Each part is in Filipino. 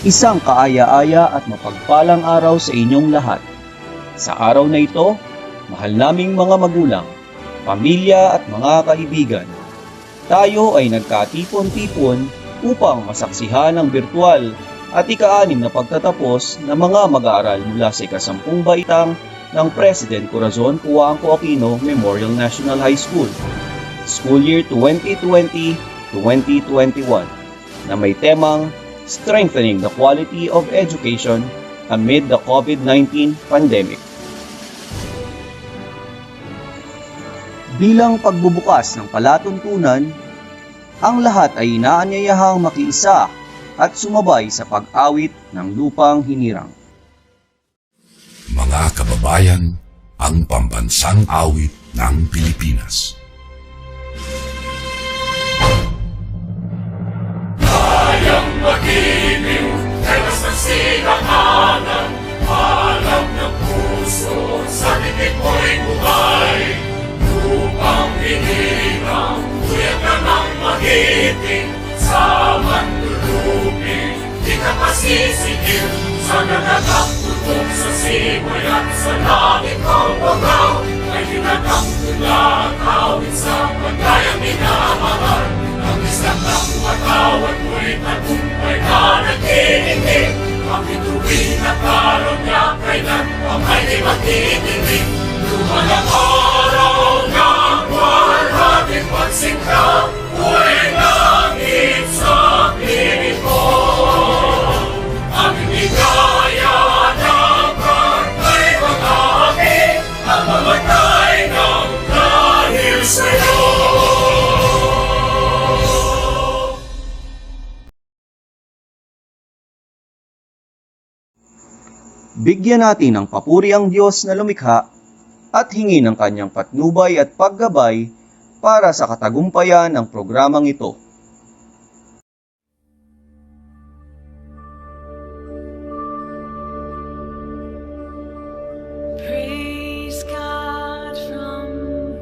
Isang kaaya-aya at mapagpalang araw sa inyong lahat. Sa araw na ito, mahal naming mga magulang, pamilya at mga kaibigan, tayo ay nagkatipon-tipon upang masaksihan ang virtual at ika-6 na pagtatapos ng mga mag-aaral mula sa ika-10 baitang ng President Corazon, Cojuangco-Aquino Memorial National High School, School Year 2020-2021, na may temang Strengthening the Quality of Education Amid the COVID-19 Pandemic. Bilang pagbubukas ng palatuntunan, ang lahat ay inaanyayahang makiisa at sumabay sa pag-awit ng lupang hinirang. Mga kababayan, ang pambansang awit ng Pilipinas. Kayang magiliw, telas ng sinakanan, alam ng puso, sa titik mo'y buhay. Lupang hinirang, tuyag ka ng magiting, sa manluluping, di ka pasisigil, sa nagagang tutok sa simoy at sa langit ang bagaw, ay hinagang tula, kawit sa pagkayang minamahal. Ang isang ng matawad mo'y tagumpay na nagkininig, ang ituwin na karoon niya kailan pa may di magtitinig. Lumalang araw ng walhating pagsingka, buhay langit sa piling ko. Ang higaya ng kantay mag-aaki, ang mamatay ng dahil sa'yo. Bigyan natin ng papuri ang Diyos na lumikha at hingin ang kanyang patnubay at paggabay para sa katagumpayan ng programang ito. Praise God from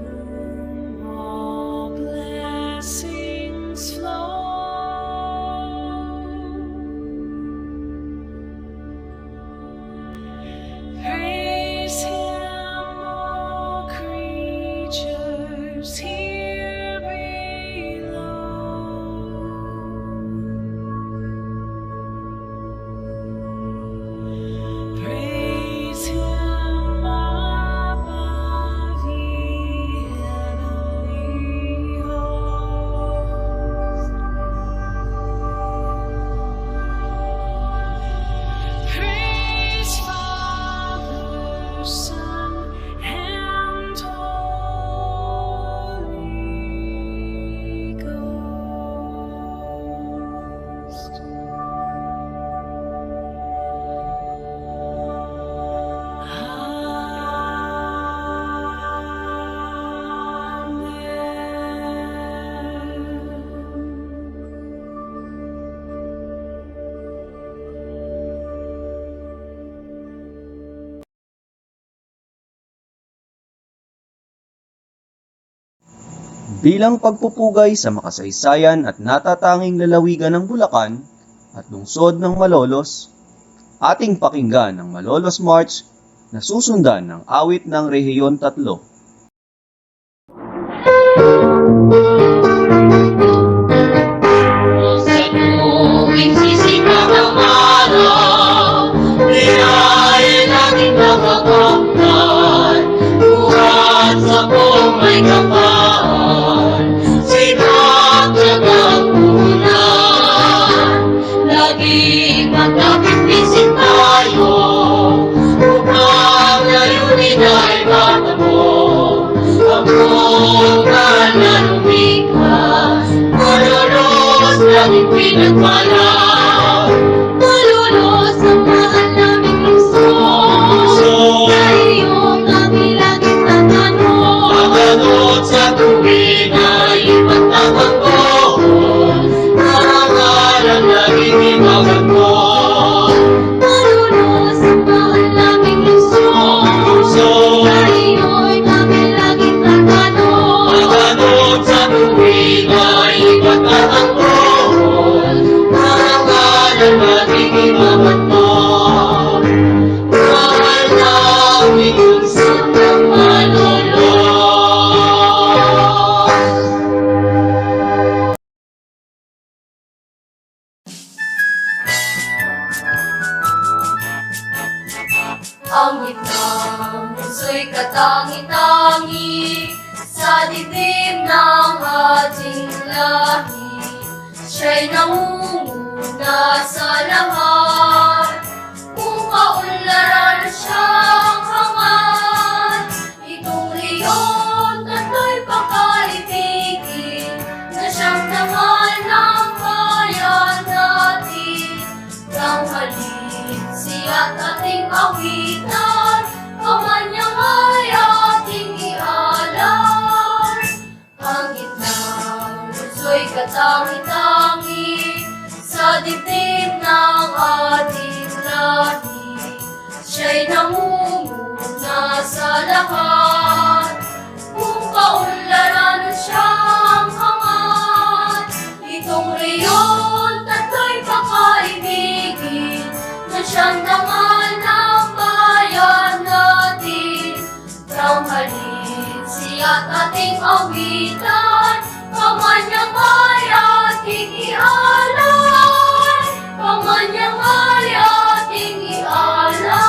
whom all blessings flow. Praise Him, all creatures here below. Praise Him above, ye heavenly hosts. Praise Father, Son, and Holy Ghost. Bilang pagpupugay sa makasaysayan at natatanging lalawigan ng Bulacan at lungsod ng Malolos, ating pakinggan ang Malolos March na susundan ng awit ng Rehiyon 3. Sa tuwing sisikat ang araw, binayan natin nakakamtan, buhat sa buong may kapaan, sikat at ang ulan. Laging magkapit-isip tayo, upang layunin ay matamo. Ang bukan na lumika, malulus natin pinagpalaw. Malulus ang mahal naming lungsod, sa iyong kami laging tatanong. Tatanong sa tuwing ay ipagtatanggol, karangalan laging imagan mo. Malulus ang mahal naming lungsod, sa iyo'y kami laging tatanong. Tatanong sa tuwing ay ipagtatanggol, karangalan nating imamatag. Mahal namin lungsod ng Manolos. Ang gitnang puso'y katangi-tangi sa dibdib ng ating lahi. Siya'y nangunguna sa lahat, kung kaunlaran siyang hangat. Itong leon tatlo'y pakaibigin, na siyang dangal ng bayan natin. Tanghalin siya't ating awitan, kamanyang ay ating ialay. Ang gitnang puso'y katangi-tangi sa dibdib ng ating lahi. Siya'y nangunguna sa lahat, kung kaunlaran siyang hangat. Itong reyon tatlo'y pakaibigin, na siyang dangal ng bayan natin. Tanghalin siya't ating awitan, kamanyang ay ating ialay. Kamanyang ay ating ialay.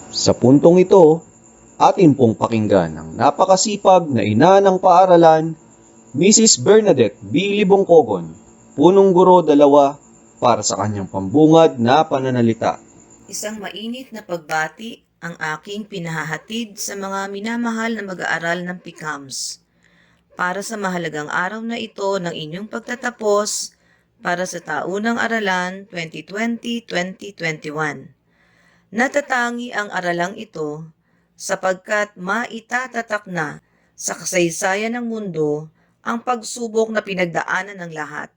Sa puntong ito, atin pong pakinggan ang napakasipag na ina ng paaralan, Mrs. Bernadette B. Libongcogon, punong guro 2, para sa kanyang pambungad na pananalita. Isang mainit na pagbati ang aking pinahahatid sa mga minamahal na mag-aaral ng PICAMS. Para sa mahalagang araw na ito ng inyong pagtatapos para sa taunang aralan 2020-2021. Natatangi ang aralang ito sapagkat maitatatak na sa kasaysayan ng mundo ang pagsubok na pinagdaanan ng lahat.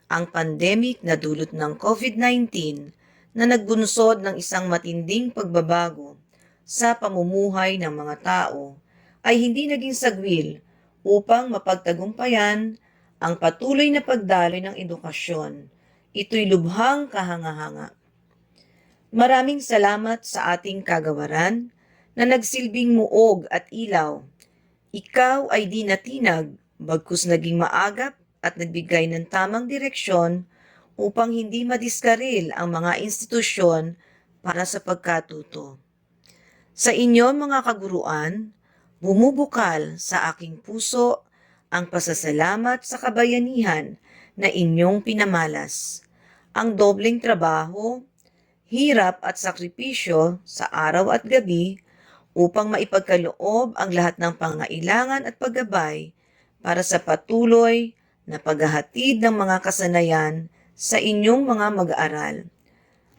Ang pandemic na dulot ng COVID-19 na nagbunsod ng isang matinding pagbabago sa pamumuhay ng mga tao ay hindi naging sagwil upang mapagtagumpayan ang patuloy na pagdaloy ng edukasyon. Ito'y lubhang kahanga-hanga. Maraming salamat sa ating kagawaran na nagsilbing muog at ilaw. Ikaw ay di natinag, bagkus naging maagap at nagbigay ng tamang direksyon upang hindi madiskaril ang mga institusyon para sa pagkatuto. Sa inyo mga kaguruan, bumubukal sa aking puso ang pasasalamat sa kabayanihan na inyong pinamalas. Ang dobleng trabaho, hirap at sakripisyo sa araw at gabi upang maipagkaloob ang lahat ng pangailangan at paggabay para sa patuloy na paghahatid ng mga kasanayan sa inyong mga mag-aaral.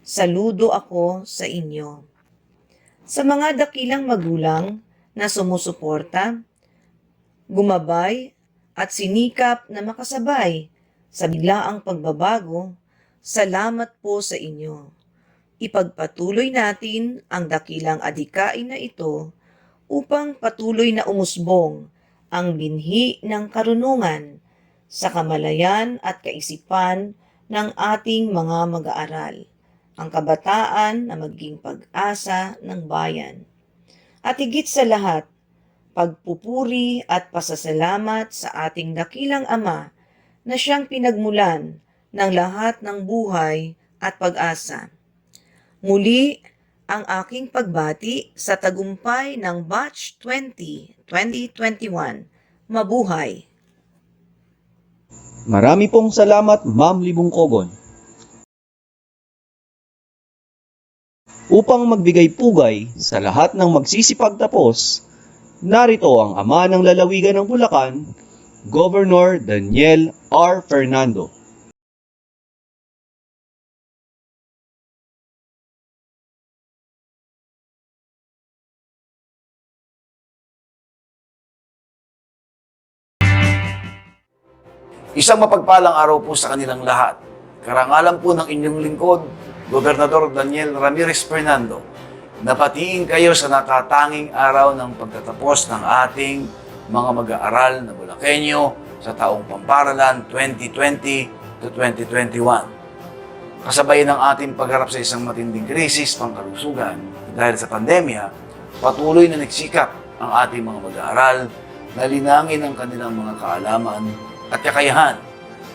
Saludo ako sa inyo. Sa mga dakilang magulang na sumusuporta, gumabay at sinikap na makasabay sa biglaang pagbabago, salamat po sa inyo. Ipagpatuloy natin ang dakilang adhikain na ito upang patuloy na umusbong ang binhi ng karunungan sa kamalayan at kaisipan ng ating mga mag-aaral, ang kabataan na maging pag-asa ng bayan. At higit sa lahat, pagpupuri at pasasalamat sa ating dakilang Ama na siyang pinagmulan ng lahat ng buhay at pag-asa. Muli, ang aking pagbati sa tagumpay ng Batch 2021. Mabuhay! Marami pong salamat, Ma'am Libongcogon. Upang magbigay pugay sa lahat ng magsisipagtapos, narito ang ama ng lalawigan ng Bulacan, Governor Daniel R. Fernando. Isang mapagpalang araw po sa kanilang lahat. Karangalan po ng inyong lingkod, Gobernador Daniel Ramirez Fernando, napatiin kayo sa nakatanging araw ng pagtatapos ng ating mga mag-aaral na Bulakenyo sa taong pamparalan 2020 to 2021. Kasabay ng ating pagharap sa isang matinding krisis pangkalusugan dahil sa pandemya, patuloy na nagsikap ang ating mga mag-aaral na linangin ang kanilang mga kaalaman at kakayahan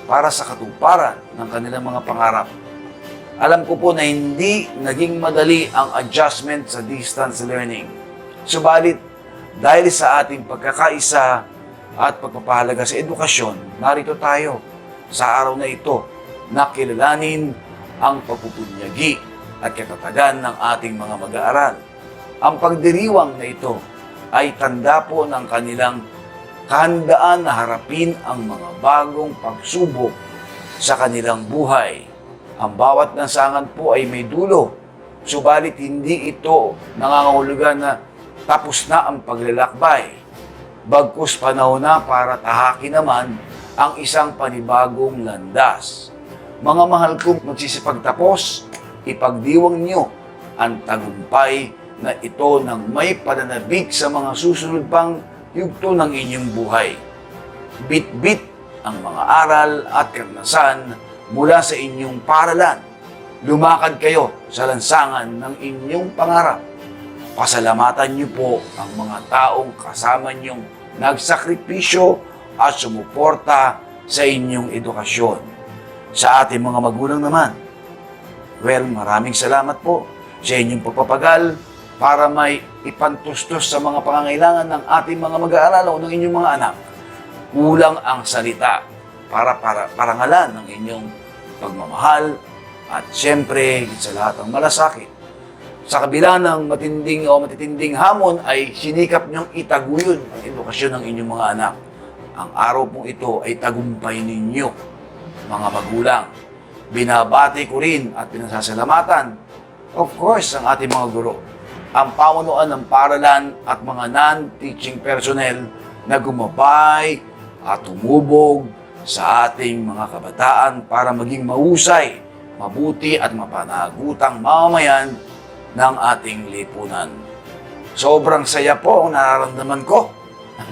para sa katuparan ng kanilang mga pangarap. Alam ko po na hindi naging madali ang adjustment sa distance learning. Subalit, dahil sa ating pagkakaisa at pagpapahalaga sa edukasyon, narito tayo sa araw na ito na kilalanin ang pagpupunyagi at katatagan ng ating mga mag-aaral. Ang pagdiriwang na ito ay tanda po ng kanilang kahandaan na harapin ang mga bagong pagsubok sa kanilang buhay. Ang bawat lansangan po ay may dulo, subalit hindi ito nangangahulugan na tapos na ang paglalakbay. Bagkus panahon na para tahakin naman ang isang panibagong landas. Mga mahal kong magsisipagtapos, ipagdiwang niyo ang tagumpay na ito ng may pananabik sa mga susunod pang yugto ng inyong buhay. Bit-bit ang mga aral at karanasan mula sa inyong paralan. Lumakad kayo sa lansangan ng inyong pangarap. Pasalamatan niyo po ang mga taong kasama niyong nagsakripisyo at sumuporta sa inyong edukasyon. Sa ating mga magulang naman, maraming salamat po sa inyong pagpapagal para may ipantustos sa mga pangangailangan ng ating mga mag-aaral o ng inyong mga anak. Kulang ang salita para parangalan ng inyong pagmamahal at siyempre, sa lahat ng malasakit. Sa kabila ng matitinding hamon ay sinikap niyong itaguyod ang edukasyon ng inyong mga anak. Ang araw pong ito ay tagumpay ninyo, mga magulang. Binabati ko rin at pinasasalamatan, of course, ang ating mga guro, ang pamunuan ng paralan at mga non-teaching personnel na gumabay at tumubog sa ating mga kabataan para maging mahusay, mabuti at mapanagutang mamamayan ng ating lipunan. Sobrang saya po ang nararamdaman ko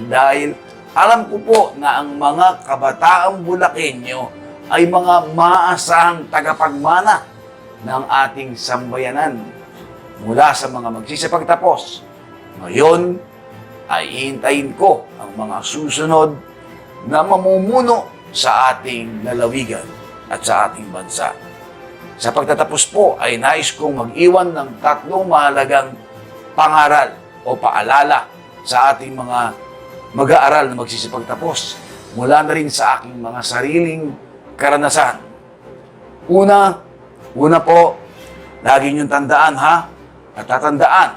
dahil alam ko po na ang mga kabataang Bulakenyo ay mga maasahang tagapagmana ng ating sambayanan mula sa mga magsisipagtapos. Ngayon ay hihintayin ko ang mga susunod na mamumuno sa ating lalawigan at sa ating bansa. Sa pagtatapos po ay nais kong mag-iwan ng 3 mahalagang pangaral o paalala sa ating mga mag-aaral na magsisipagtapos mula na rin sa aking mga sariling karanasan. Una po, lagi niyong tandaan at tatandaan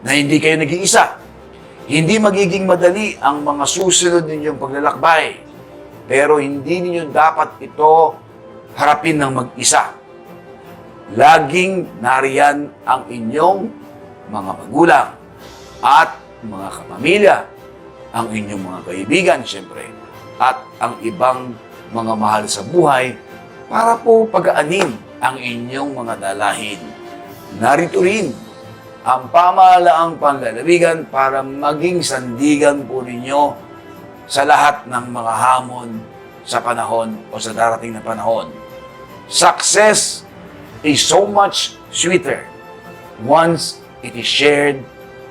na hindi kayo nag-iisa. Hindi magiging madali ang mga susunod ninyong paglalakbay, pero hindi ninyo dapat ito harapin ng mag-isa. Laging nariyan ang inyong mga magulang at mga kapamilya, ang inyong mga kaibigan, siyempre, at ang ibang mga mahal sa buhay para po pagaanin ang inyong mga dalahin. Narito rin ang pamahalaang panlalawigan para maging sandigan po ninyo sa lahat ng mga hamon sa panahon o sa darating na panahon. Success is so much sweeter once it is shared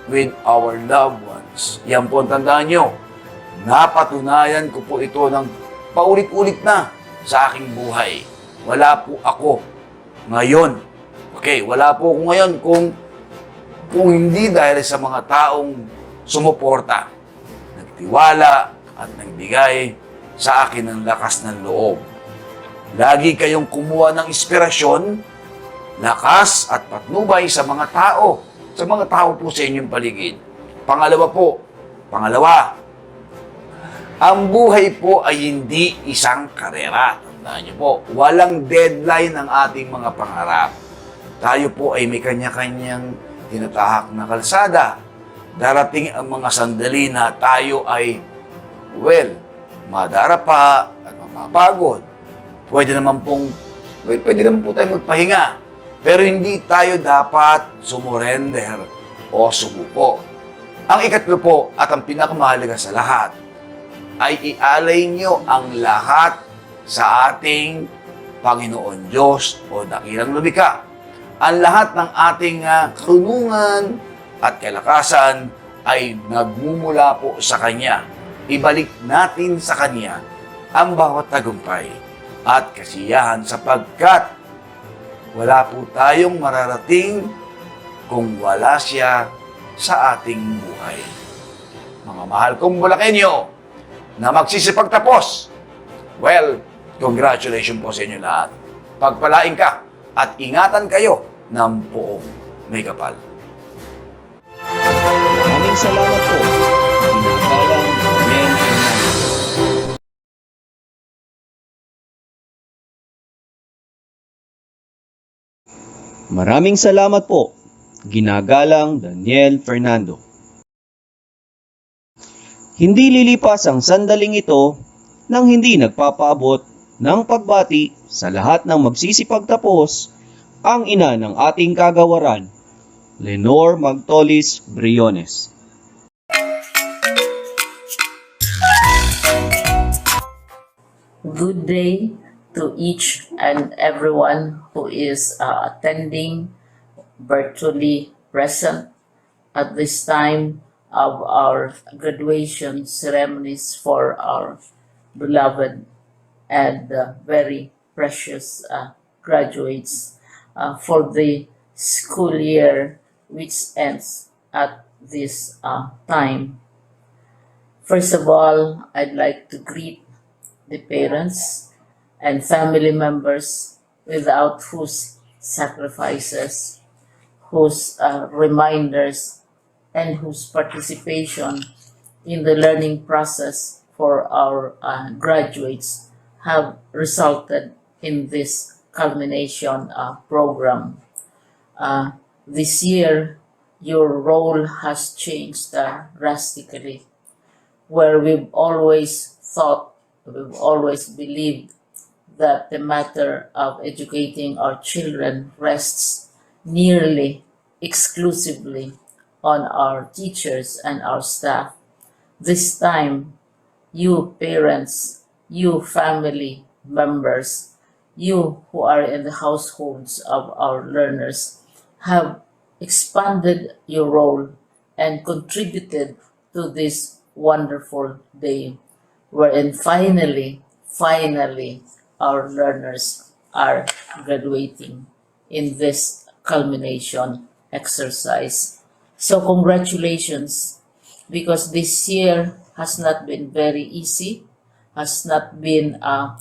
with our loved ones. Yan po ang tandaan nyo. Napatunayan ko po ito ng paulit-ulit na sa aking buhay. Wala po ako ngayon. Wala po ako ngayon kung hindi dahil sa mga taong sumuporta, nagtiwala at nagbigay sa akin ng lakas ng loob. Lagi kayong kumuha ng inspirasyon, lakas at patnubay sa mga tao po sa inyong paligid. Pangalawa, ang buhay po ay hindi isang karera. Tandaan niyo po, walang deadline ang ating mga pangarap. Tayo po ay may kanya-kanyang tinatahak na kalsada. Darating ang mga sandali na tayo ay, madarapa at mapagod. Pwede naman po tayo magpahinga. Pero hindi tayo dapat sumurrender o sumuko. Ang ikatlo po at ang pinakamahalaga sa lahat ay ialay nyo ang lahat sa ating Panginoon Diyos o dakilang lumikha. Ang lahat ng ating karunungan at kalakasan ay nagmumula po sa Kanya. Ibalik natin sa Kanya ang bawat tagumpay at kasiyahan sapagkat wala po tayong mararating kung wala siya sa ating buhay. Mga mahal kong Bulakenyo na magsisipagtapos, well, congratulations po sa inyo lahat. Pagpalain ka at ingatan kayo ng buong may kapal. Maraming salamat po. Ginagalang Daniel Fernando. Maraming salamat po. Ginagalang Daniel Fernando. Hindi lilipas ang sandaling ito nang hindi nagpapaabot ng pagbati sa lahat ng magsisipagtapos ang ina ng ating kagawaran, Lenore Magtolis Briones. Good day to each and everyone who is attending virtually present at this time of our graduation ceremonies for our beloved and very precious graduates for the school year which ends at this time. First of all, I'd like to greet the parents and family members without whose sacrifices, whose reminders, and whose participation in the learning process for our graduates have resulted in this culmination program. This year, your role has changed drastically, where we've always believed that the matter of educating our children rests nearly exclusively on our teachers and our staff. This time, you parents, you family members, you who are in the households of our learners have expanded your role and contributed to this wonderful day wherein finally, our learners are graduating in this culmination exercise. So congratulations, because this year has not been very easy, has not been a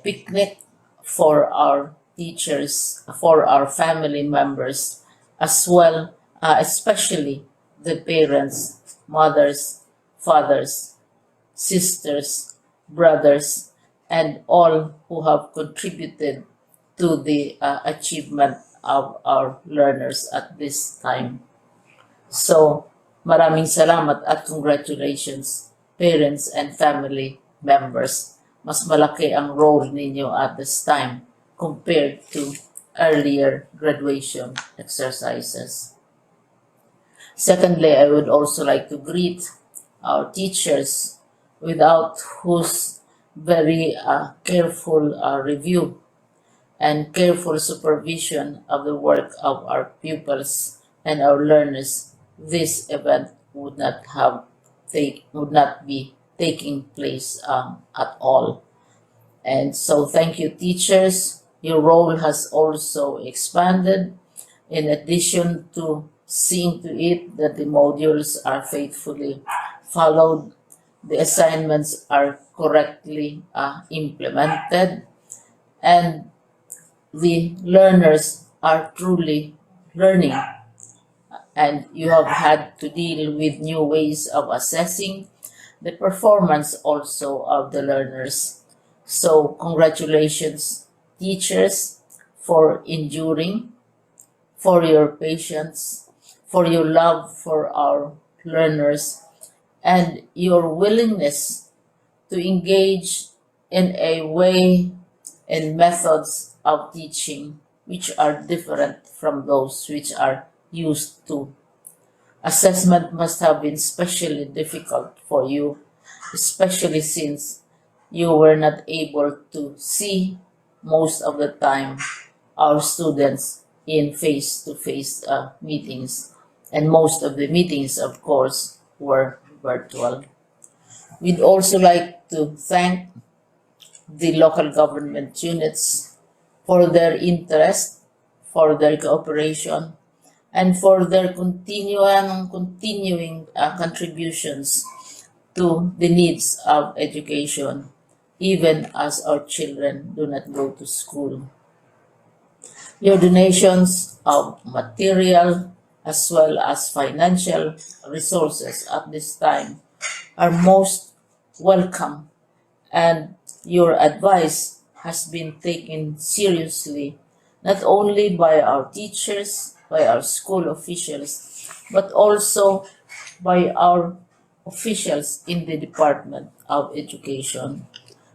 picnic for our teachers, for our family members, as well, especially the parents, mothers, fathers, sisters, brothers, and all who have contributed to the achievement of our learners at this time. So, maraming salamat at congratulations, parents and family members. Mas malaki ang role ninyo at this time compared to earlier graduation exercises. Secondly, I would also like to greet our teachers, without whose very careful review and careful supervision of the work of our pupils and our learners, this event would not be taking place at all. And so thank you, teachers. Your role has also expanded in addition to seeing to it that the modules are faithfully followed, the assignments are correctly implemented, and the learners are truly learning. And you have had to deal with new ways of assessing the performance also of the learners. So congratulations, teachers, for enduring, for your patience, for your love for our learners, and your willingness to engage in a way and methods of teaching which are different from those which are used to. Assessment must have been especially difficult for you, especially since you were not able to see most of the time our students in face-to-face meetings, and most of the meetings, of course, were virtual. We'd also like to thank the local government units for their interest, for their cooperation, and for their continuing contributions to the needs of education, even as our children do not go to school. Your donations of material as well as financial resources at this time are most welcome, and your advice has been taken seriously not only by our teachers, by our school officials, but also by our officials in the Department of Education.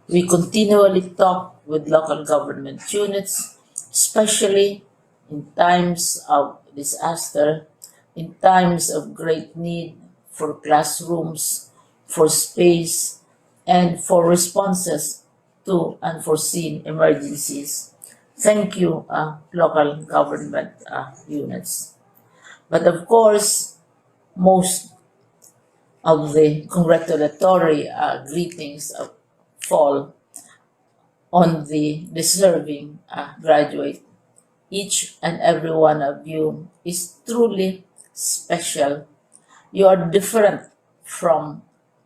We continually talk with local government units, especially in times of disaster, in times of great need for classrooms, for space, and for responses to unforeseen emergencies. Thank you, local government units. But of course, most of the congratulatory greetings fall on the deserving graduate. Each and every one of you is truly special. You are different from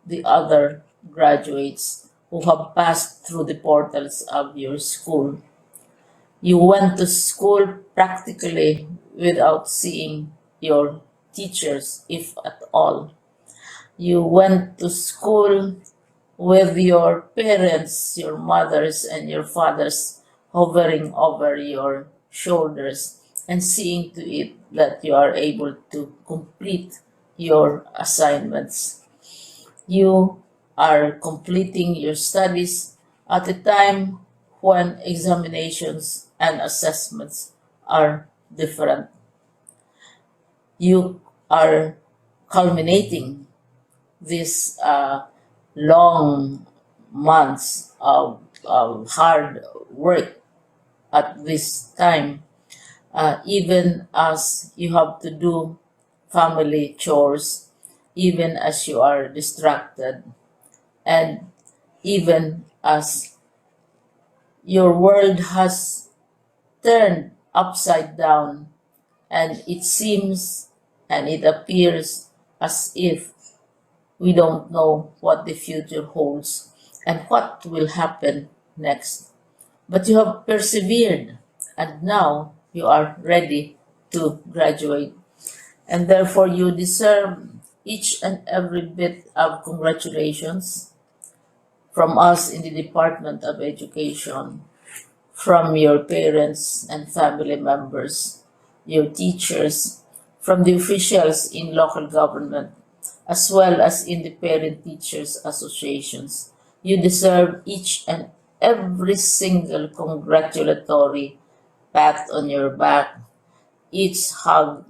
the other graduates who have passed through the portals of your school. You went to school practically without seeing your teachers, if at all. You went to school with your parents, your mothers, and your fathers hovering over your shoulders and seeing to it that you are able to complete your assignments. You are completing your studies at a time when examinations and assessments are different. You are culminating this long months of hard work at this time, even as you have to do family chores, even as you are distracted, and even as your world has turned upside down, and it seems and it appears as if we don't know what the future holds and what will happen next. But you have persevered, and now you are ready to graduate. And therefore, you deserve each and every bit of congratulations from us in the Department of Education, from your parents and family members, your teachers, from the officials in local government, as well as in the parent teachers associations. You deserve each and every single congratulatory pat on your back, each hug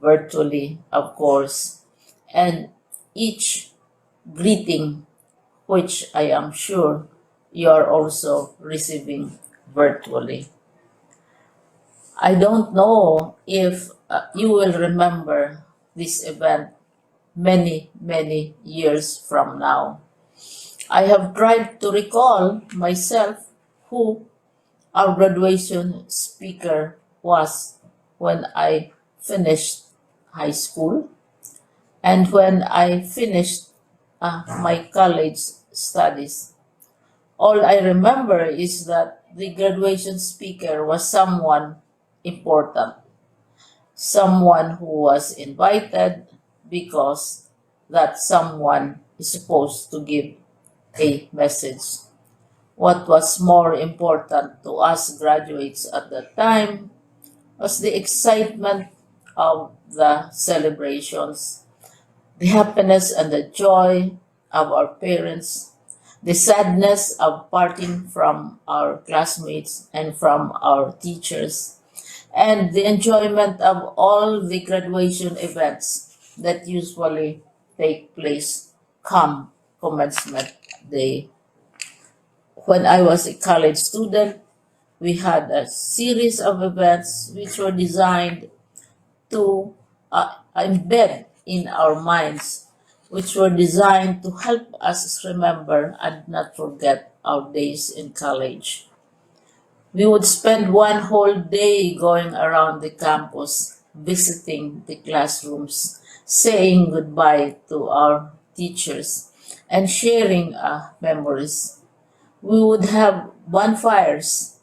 virtually, of course, and each greeting, which I am sure you are also receiving virtually. I don't know if you will remember this event many years from now. I have tried to recall myself who our graduation speaker was when I finished high school and when I finished my college studies. All I remember is that the graduation speaker was someone important, someone who was invited because that someone is supposed to give a message. What was more important to us graduates at that time was the excitement of the celebrations, the happiness and the joy of our parents, the sadness of parting from our classmates and from our teachers, and the enjoyment of all the graduation events that usually take place come commencement day. When I was a college student, we had a series of events which were designed to embed in our minds, which were designed to help us remember and not forget our days in college. We would spend one whole day going around the campus, visiting the classrooms, saying goodbye to our teachers, and sharing memories. We would have bonfires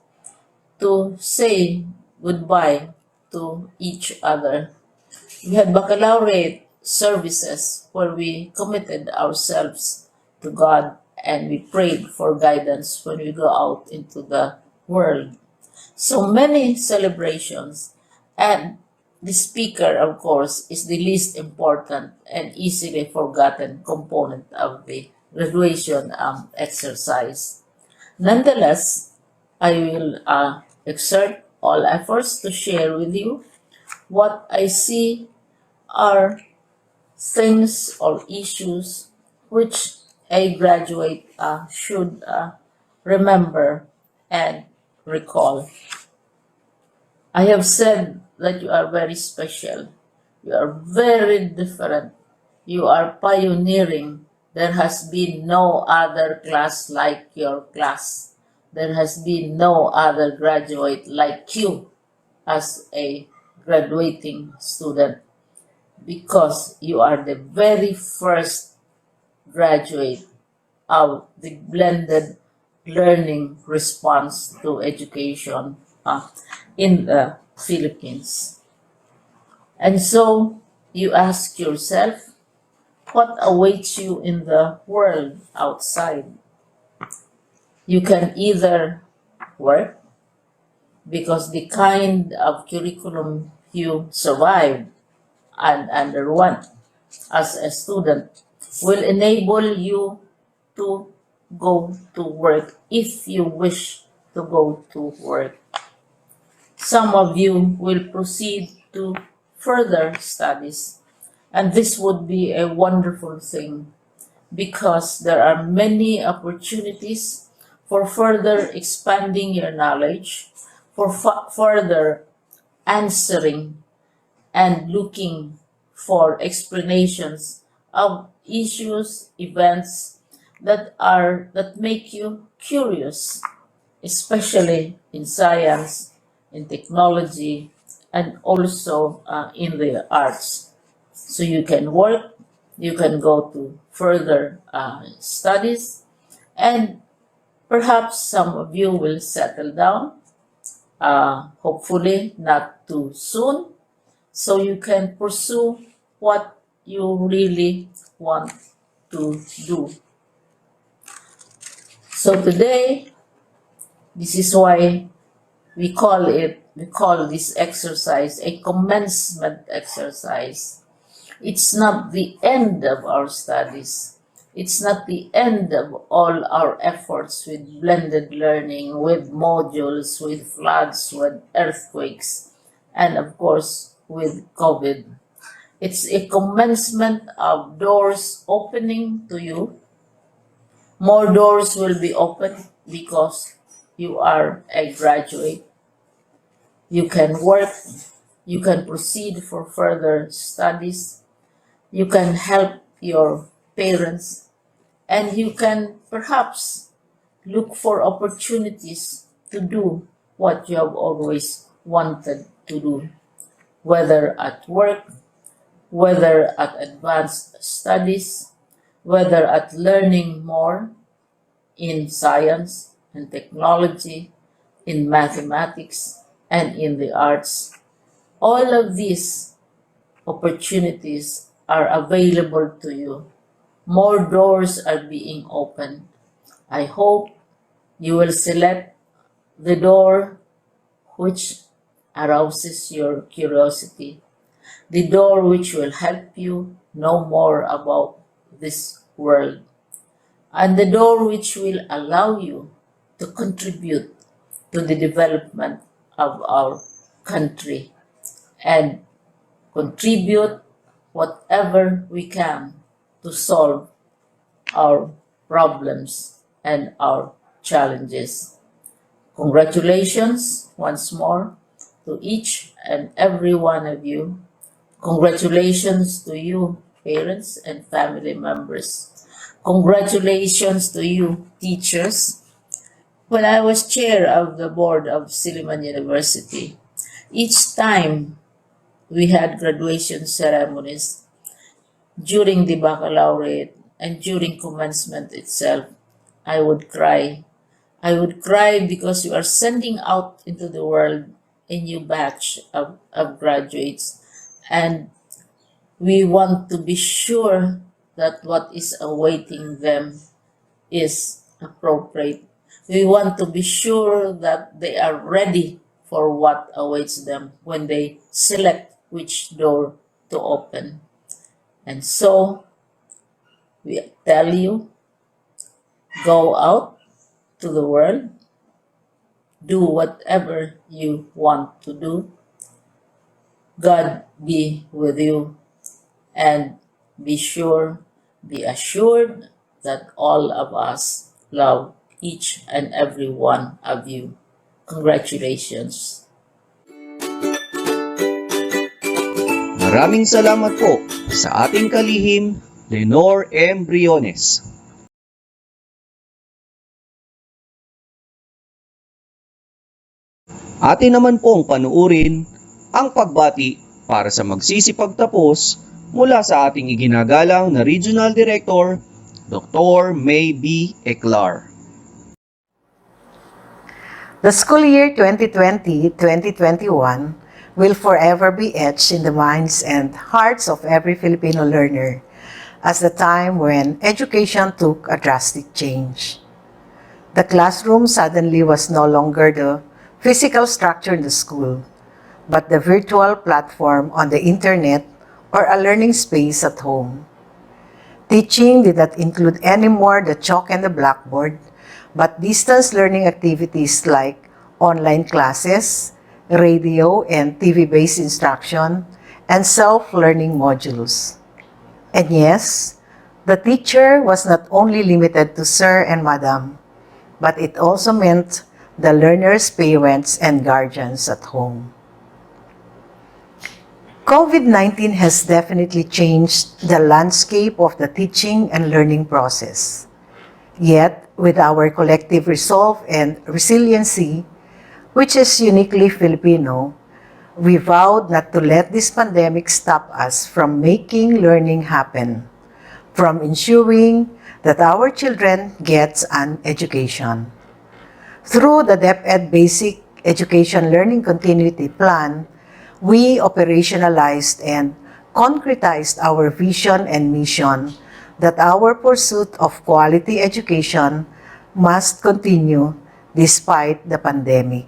to say goodbye to each other. We had baccalaureate services where we committed ourselves to God and we prayed for guidance when we go out into the world. So many celebrations, and the speaker, of course, is the least important and easily forgotten component of the graduation exercise. Nonetheless, I will exert all efforts to share with you what I see are things or issues which a graduate should remember and recall. I have said that you are very special. You are very different. You are pioneering. There has been no other class like your class. There has been no other graduate like you as a graduating student because you are the very first graduate of the blended learning response to education in the Philippines. And so you ask yourself, what awaits you in the world outside? You can either work because the kind of curriculum you survived and underwent as a student will enable you to go to work if you wish to go to work. Some of you will proceed to further studies, and this would be a wonderful thing because there are many opportunities for further expanding your knowledge, for further answering and looking for explanations of issues, events that make you curious, especially in science, in technology, and also in the arts. So you can work, you can go to further studies, and perhaps some of you will settle down, hopefully not too soon, so you can pursue what you really want to do. So today, this is why we call this exercise a commencement exercise. It's not the end of our studies. It's not the end of all our efforts with blended learning, with modules, with floods, with earthquakes, and of course with COVID. It's a commencement of doors opening to you. More doors will be opened because you are a graduate. You can work, you can proceed for further studies, you can help your parents, and you can perhaps look for opportunities to do what you have always wanted to do, whether at work, whether at advanced studies, whether at learning more in science and technology, in mathematics, and in the arts. All of these opportunities are available to you. More doors are being opened. I hope you will select the door which arouses your curiosity, the door which will help you know more about this world. and the door which will allow you to contribute to the development of our country and contribute whatever we can to solve our problems and our challenges. Congratulations once more to each and every one of you. Congratulations to you, parents and family members. Congratulations to you, teachers. When I was chair of the board of Silliman University, each time we had graduation ceremonies during the baccalaureate and during commencement itself, I would cry. I would cry because you are sending out into the world a new batch of graduates, and we want to be sure that what is awaiting them is appropriate. We want to be sure that they are ready for what awaits them when they select which door to open. And so we tell you, go out to the world, do whatever you want to do. God be with you, and be assured that all of us love each and every one of you. Congratulations. Maraming salamat po sa ating kalihim, Lenore M. Briones. Atin naman pong panuurin ang pagbati para sa magsisipagtapos mula sa ating iginagalang na Regional Director, Dr. May B. Eclar. The school year 2020-2021 will forever be etched in the minds and hearts of every Filipino learner as the time when education took a drastic change. The classroom suddenly was no longer the physical structure in the school, but the virtual platform on the internet or a learning space at home. Teaching did not include anymore the chalk and the blackboard, but distance learning activities like online classes, radio and TV-based instruction, and self-learning modules. And yes, the teacher was not only limited to sir and madam, but it also meant the learners' parents and guardians at home. COVID-19 has definitely changed the landscape of the teaching and learning process. Yet, with our collective resolve and resiliency, which is uniquely Filipino, we vowed not to let this pandemic stop us from making learning happen, from ensuring that our children get an education. Through the DepEd Basic Education Learning Continuity Plan, we operationalized and concretized our vision and mission that our pursuit of quality education must continue despite the pandemic.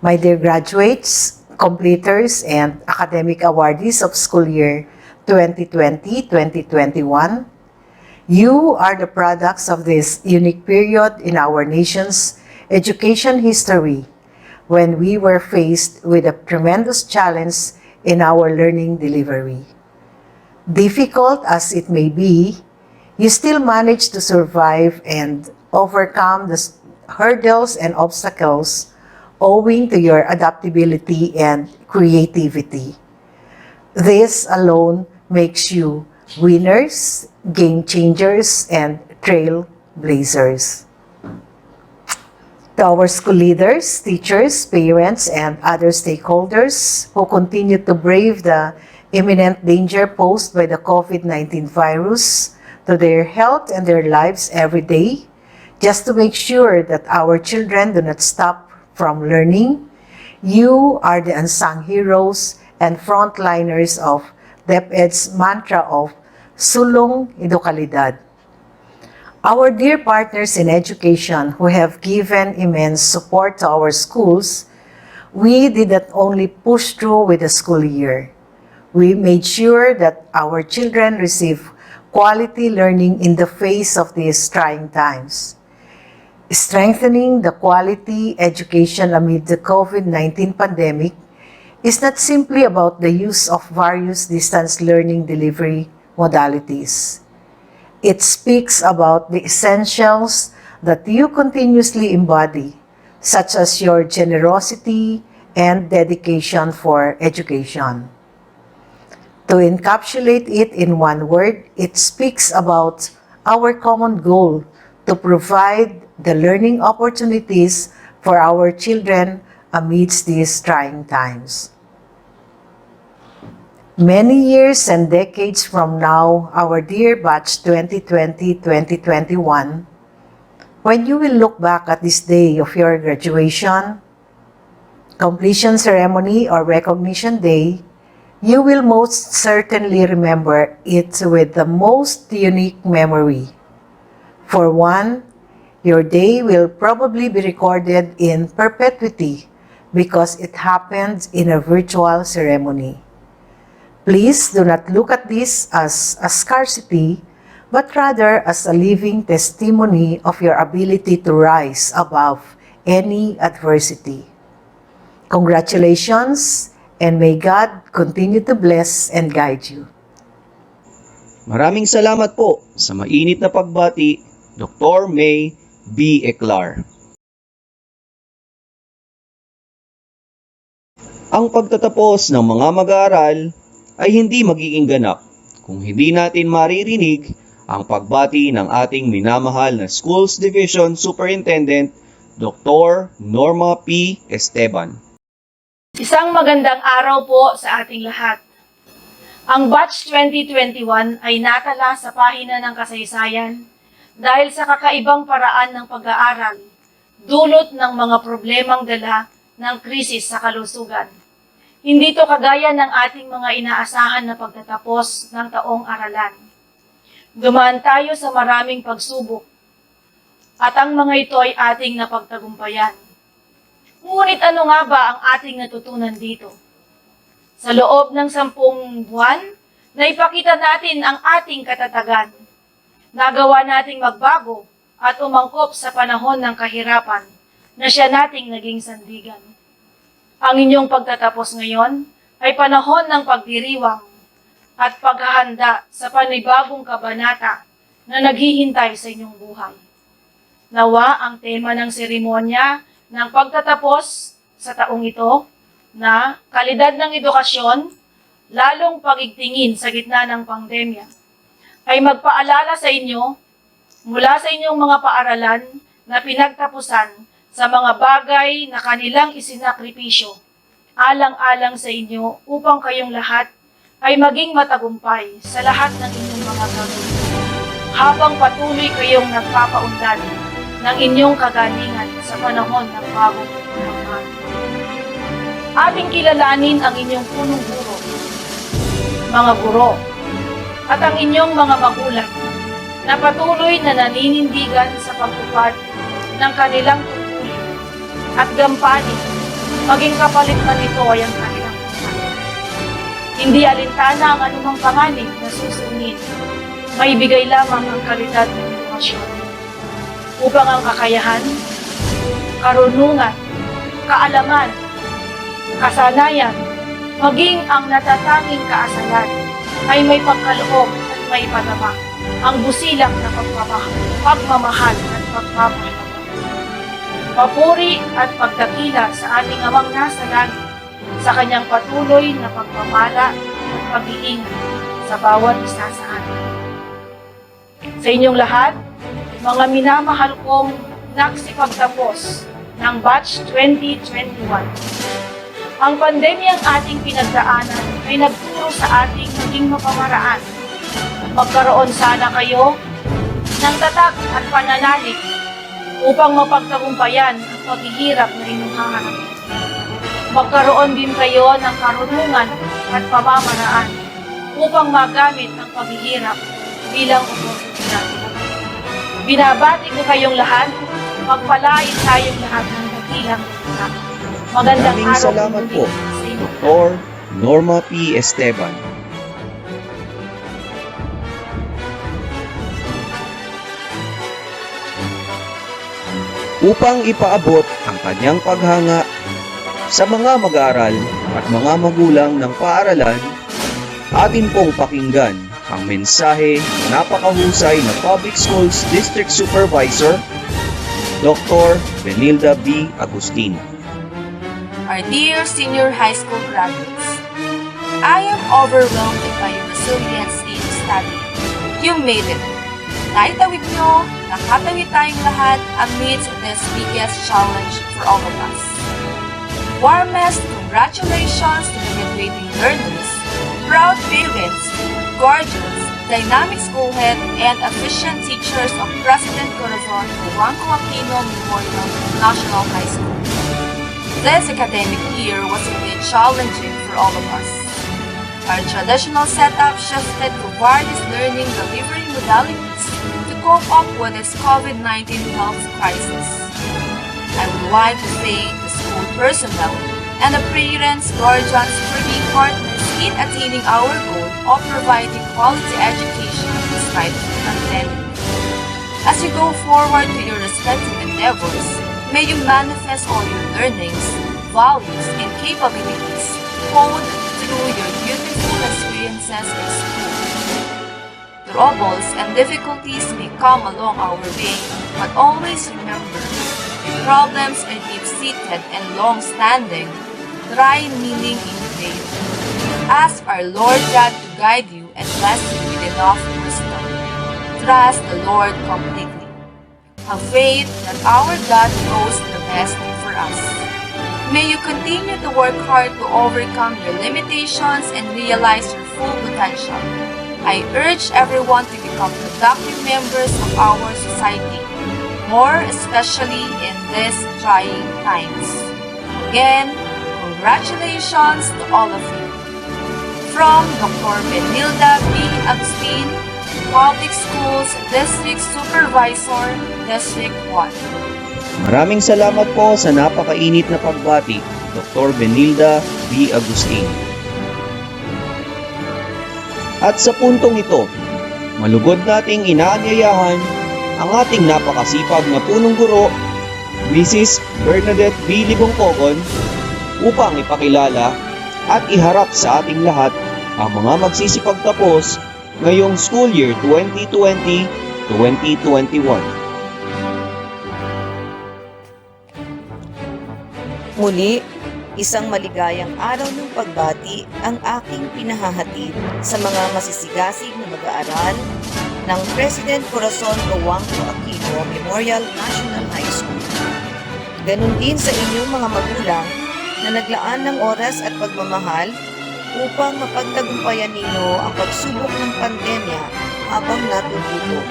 My dear graduates, completers, and academic awardees of school year 2020-2021, you are the products of this unique period in our nation's education history when we were faced with a tremendous challenge in our learning delivery. Difficult as it may be, you still managed to survive and overcome the hurdles and obstacles owing to your adaptability and creativity. This alone makes you winners, game changers, and trailblazers. To our school leaders, teachers, parents, and other stakeholders who continue to brave the imminent danger posed by the COVID-19 virus to their health and their lives every day, just to make sure that our children do not stop from learning, you are the unsung heroes and frontliners of DepEd's mantra of Sulong Edukalidad. Our dear partners in education who have given immense support to our schools, we did not only push through with the school year. We made sure that our children receive quality learning in the face of these trying times. Strengthening the quality education amid the COVID-19 pandemic is not simply about the use of various distance learning delivery modalities. It speaks about the essentials that you continuously embody, such as your generosity and dedication for education. To encapsulate it in one word, it speaks about our common goal to provide the learning opportunities for our children amidst these trying times. Many years and decades from now, our dear batch 2020-2021, when you will look back at this day of your graduation, completion ceremony, or recognition day, you will most certainly remember it with the most unique memory. For one, your day will probably be recorded in perpetuity because it happened in a virtual ceremony. Please do not look at this as a scarcity, but rather as a living testimony of your ability to rise above any adversity. Congratulations, and may God continue to bless and guide you. Maraming salamat po sa mainit na pagbati, Dr. May B. Eclar. Ang pagtatapos ng mga mag-aaral ay hindi magiging ganap kung hindi natin maririnig ang pagbati ng ating minamahal na Schools Division Superintendent, Dr. Norma P. Esteban. Isang magandang araw po sa ating lahat. Ang Batch 2021 ay natala sa pahina ng kasaysayan dahil sa kakaibang paraan ng pag-aaral, dulot ng mga problemang dala ng krisis sa kalusugan. Hindi ito kagaya ng ating mga inaasahan na pagtatapos ng taong aralan. Dumaan tayo sa maraming pagsubok at ang mga ito ay ating napagtagumpayan. Ngunit ano nga ba ang ating natutunan dito? Sa loob ng 10 buwan, naipakita natin ang ating katatagan. Nagawa nating magbago at umangkop sa panahon ng kahirapan na siya nating naging sandigan. Ang inyong pagtatapos ngayon ay panahon ng pagdiriwang at paghahanda sa panibagong kabanata na naghihintay sa inyong buhay. Nawa ang tema ng seremonya ng pagtatapos sa taong ito na kalidad ng edukasyon, lalong pagigtingin sa gitna ng pandemya, ay magpaalala sa inyo mula sa inyong mga paaralan na pinagtapusan sa mga bagay na kanilang isinakripisyo, alang-alang sa inyo upang kayong lahat ay maging matagumpay sa lahat ng inyong mga gagawin, habang patuloy kayong nagpapaunlad ng inyong kagalingan sa panahon ng bagong panahon. Ating kilalanin ang inyong punong guro, mga guro, at ang inyong mga magulang na patuloy na naninindigan sa pagtupad ng kanilang tungkulin at gampanin, maging kapalit man ito ay ang kanilang buhay. Hindi alintana ang anumang panganib na susungin, maibigay lamang ang kalidad ng edukasyon upang ang kakayahan, karunungan, kaalaman, kasanayan, maging ang natatanging kaasalan ay may pagkaloob at may padama ang busilak na pagmamahal at pagpapahalaga. Papuri at pagdakila sa ating Amang nasa langit sa kanyang patuloy na pagpapala at pag-iingat sa bawat isa sa atin. Sa inyong lahat, mga minamahal kong nagsipagtapos ng Batch 2021, ang pandemyang ating pinagdaanan ay nagturo sa ating maging mapamaraan. Magkaroon sana kayo ng tatak at pananalig upang mapagtagumpayan ang paghihirap na inyong haharapin. Magkaroon din kayo ng karunungan at pamamaraan upang magamit ang paghihirap bilang oportunidad. Binabati ko kayong lahat, magpalain tayong lahat ng dakilang lupa. Magandang Maraming araw salamat muli po, sa inyo. Dr. Norma P. Esteban. upang ipaabot ang kanyang paghanga sa mga mag-aaral at mga magulang ng paaralan. Atin pong pakinggan ang mensahe ng napakahusay na Public Schools District Supervisor, Dr. Benilda B. Agustin. Our dear senior high school graduates, I am overwhelmed by your resilience in study. You made it. Naitawid nyo, nakatawid tayong lahat amidst this biggest challenge for all of us. Warmest congratulations to the graduating learners, proud parents, guardians, dynamic school head, and efficient teachers of President Corazon Cojuangco-Aquino Memorial National High School. This academic year was indeed challenging for all of us. Our traditional setup shifted to various learning delivery modalities to cope up with this COVID-19 health crisis. I would like to thank the school personnel and the parents, guardians for being partners in attaining our goal of providing quality education despite the pandemic. As you go forward to your respective endeavors, may you manifest all your learnings, values, and capabilities honed through your beautiful experiences in school. Troubles and difficulties may come along our way, but always remember, if problems are deep-seated and long-standing, try meaning in faith. Ask our Lord God to guide you and bless you with enough wisdom. Trust the Lord completely. Have faith that our God knows the best for us. May you continue to work hard to overcome your limitations and realize your full potential. I urge everyone to become productive members of our society, more especially in these trying times. Again, congratulations to all of you. From Dr. Benilda B. Agustin, Public Schools District Supervisor, District 1. Maraming salamat po sa napakainit na pagbati, Dr. Benilda B. Agustin. At sa puntong ito, malugod nating inaanyayahan ang ating napakasipag na punong guro, Mrs. Bernadette B. Libongcogon, upang ipakilala at iharap sa ating lahat ang mga magsisipagtapos ngayong school year 2020-2021. Muli, isang maligayang araw ng pagbati ang aking pinahahatid sa mga masisigasig na mag-aaral ng President Corazon Cojuangco-Aquino Memorial National High School. Ganon din sa inyong mga magulang na naglaan ng oras at pagmamahal upang mapagtagumpayan ninyo ang pagsubok ng pandemya habang natututo.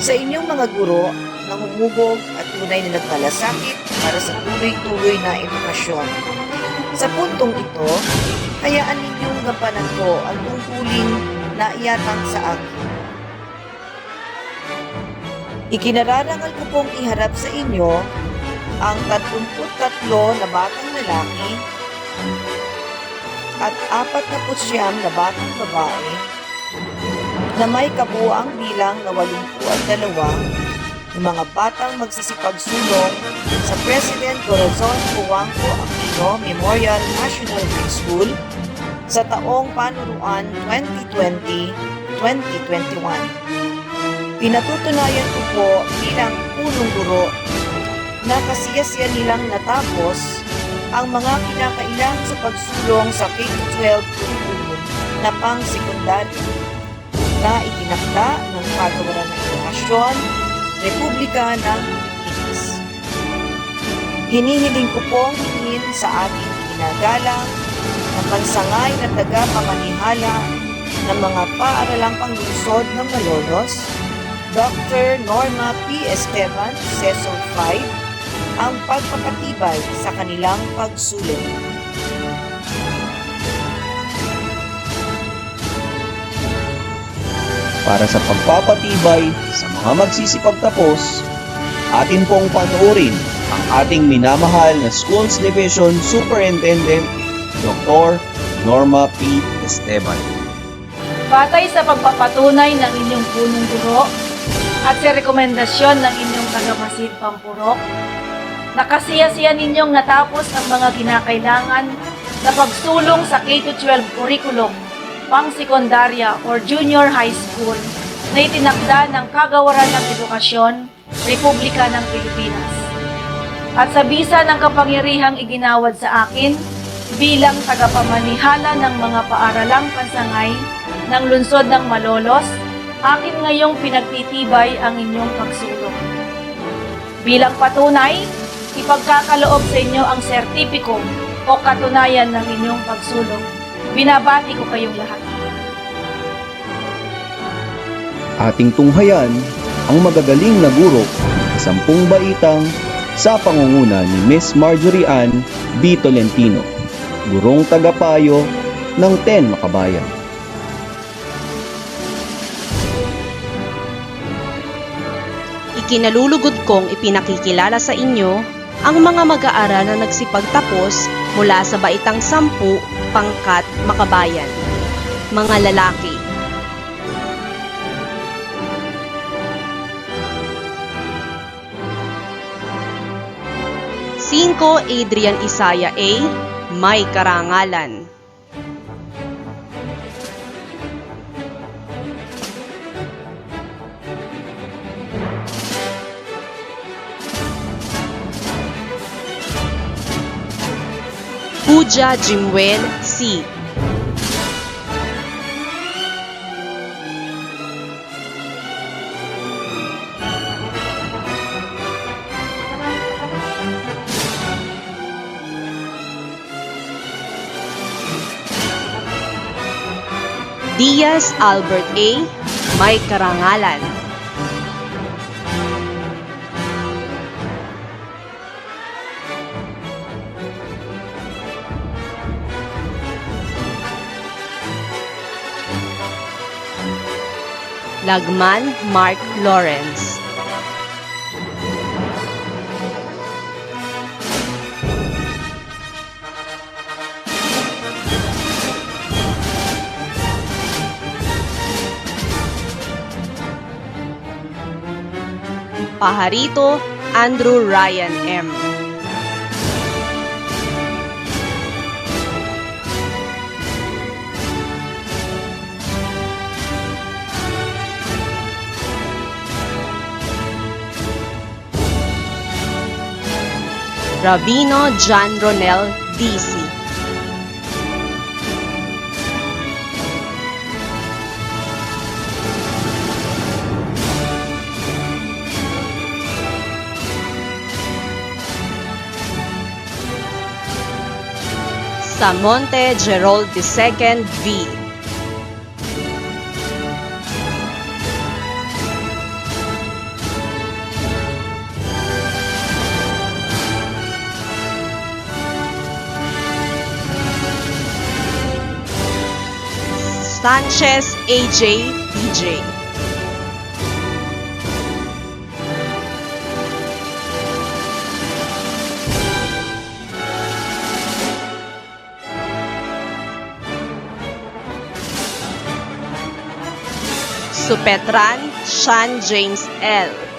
Sa inyong mga guro na humubog at tunay na nagmalasakit para sa tuloy-tuloy na edukasyon. Sa puntong ito, hayaan ninyong gampanan ko ang tungkuling na iatang sa akin. Ikinararangal ko pong iharap sa inyo ang 33 na batang lalaki at 49 na batang babae na may kabuuang bilang na 82 ng mga batang magsisipagsulong sa President Corazon Cojuangco-Aquino Memorial National High School sa taong panuruan 2020-2021. Pinatutunayan ko po bilang punong guro na kasiyasiya nilang natapos ang mga kinakailangan sa pagsulong sa K-12 curriculum na pang-sekundaryo na itinakda ng Pagawaran ng Edukasyon, Republika ng Pilipinas. Hinihiling ko pong hingin sa ating ginagalang na pansangay na taga-pamanihala ng mga paaralang panglungsod ng Malolos, Dr. Norma P. Esteban, Session 5, ang pagpapatibay sa kanilang pagsulong. Para sa pagpapatibay sa mga magsisipagtapos, atin pong panoorin ang ating minamahal na Schools Division Superintendent, Dr. Norma P. Esteban. Batay sa pagpapatunay ng inyong punong guro at sa rekomendasyon ng inyong tagamasid pampurok. Nakasiya-siya ninyong natapos ang mga kinakailangan sa pagsulong sa K-12 curriculum, pang-sekundarya or junior high school na itinakda ng Kagawaran ng Edukasyon, Republika ng Pilipinas. At sa bisa ng kapangyarihang iginawad sa akin bilang tagapamanihala ng mga paaralang pansangay ng lungsod ng Malolos, akin ngayong pinagtitibay ang inyong pagsulong. Bilang patunay, ipagkakaloob sa inyo ang sertipiko o katunayan ng inyong pagsulong. Binabati ko kayong lahat. Ating tunghayan ang magagaling na guro, 10 baitang sa pangunguna ni Miss Marjorie Ann B. Tolentino, gurong tagapayo ng 10 Makabayan. Ikinalulugod kong ipinakikilala sa inyo ang mga mag-aaral na nagsipagtapos mula sa baitang 10 pangkat Makabayan. Mga lalaki. Cinco Adrian Isaya A. May karangalan. Puja Jimwell C. Diaz Albert A. May karangalan. Lagman Mark Lawrence. Pajarito Andrew Ryan M. Rabino John Ronel D.C. Samonte Gerald II V. Sanchez AJ DJ. Supetran Sean James L.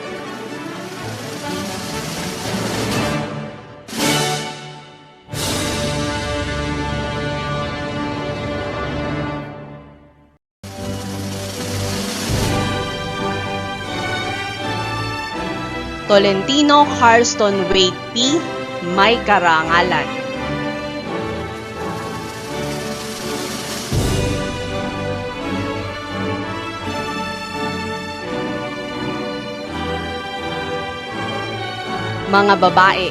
Tolentino Carston Wade P. May karangalan. Mga babae,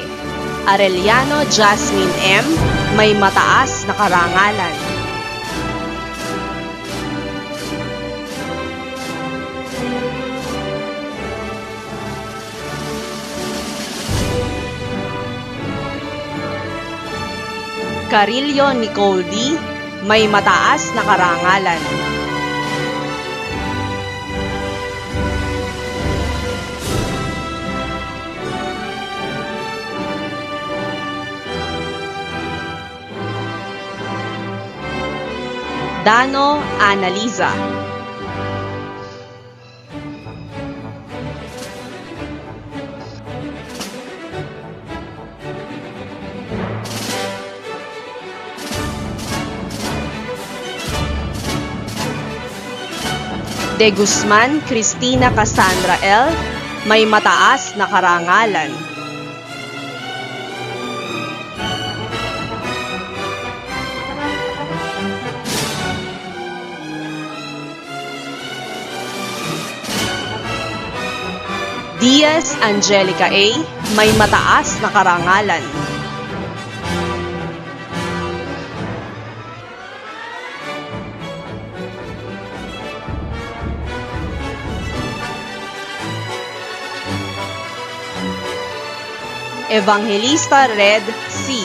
Arellano Jasmine M. May mataas na karangalan. Carillo Nicole D. May mataas na karangalan. Dano Analiza. De Guzman Cristina Cassandra L. May mataas na karangalan. Diaz Angelica A. May mataas na karangalan. Evangelista Red C.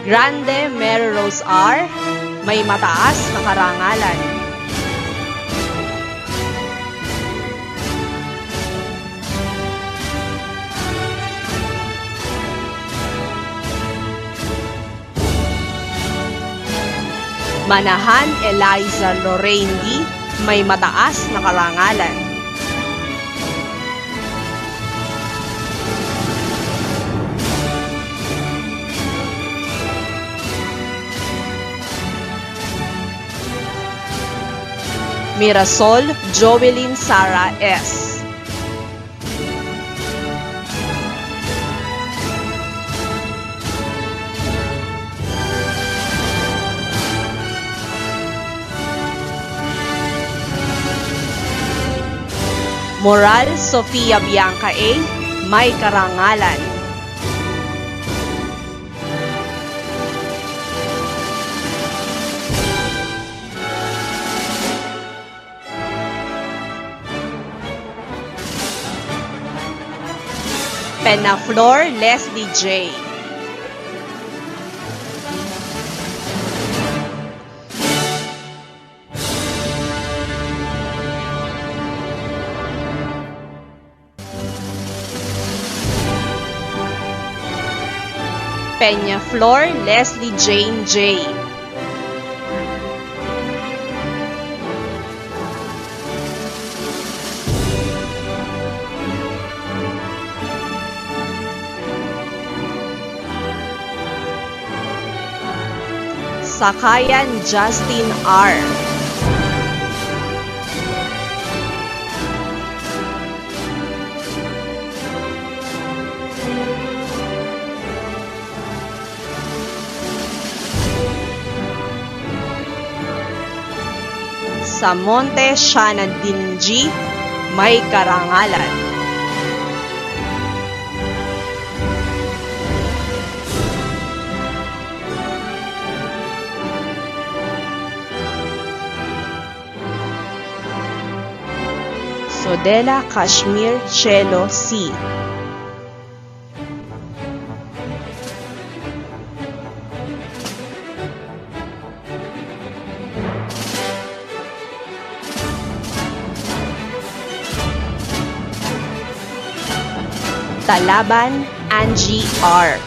Grande Mary Rose R. May mataas na karangalan. Manahan Eliza Lorraine D. May mataas na karangalan. Mirasol Jovelyn Sara S. Moral Sofia Bianca A. May karangalan. Penaflor Leslie J. Peñaflor Leslie Jane J. Sakayan Justin R. Samonte Shanna Dinji, may karangalan. Sodela Kashmir Chelo C. Talaban Angie R.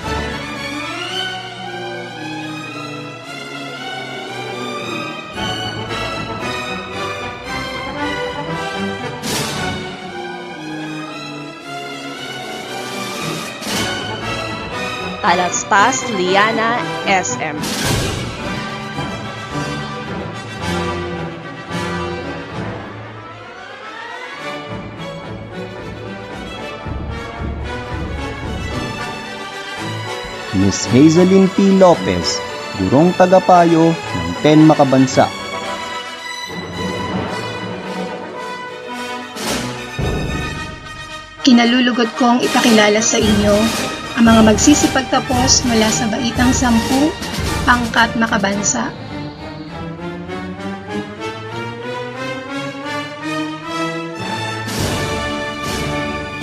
Talastas Liana SM. Miss Hazelyn P. Lopez, gurong tagapayo ng 10 Makabansa. Kinalulugod kong ipakilala sa inyo ang mga magsisipagtapos mula sa baitang 10 pangkat makabansa.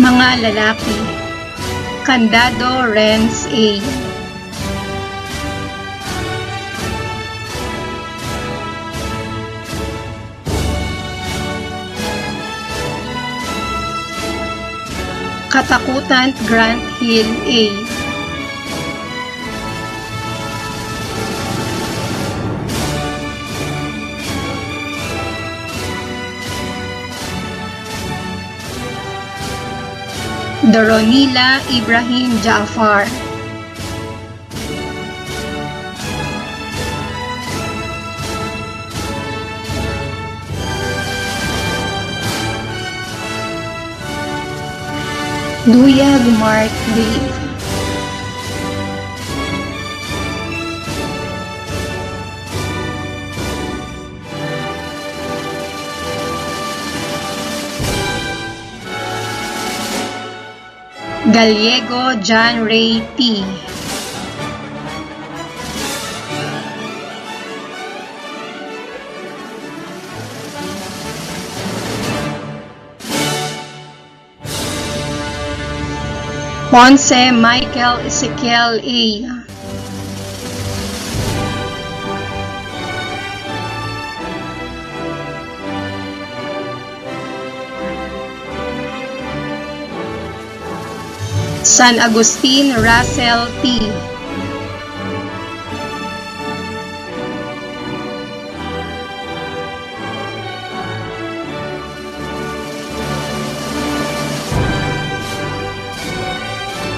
Mga lalaki, Candado Renz A. Katakutan Grant Hill A. Doronila Ibrahim Jaafar, Duya Gumart Dave, Gallego John Ray T. Ponce Michael Ezekiel A. San Agustin Russell T.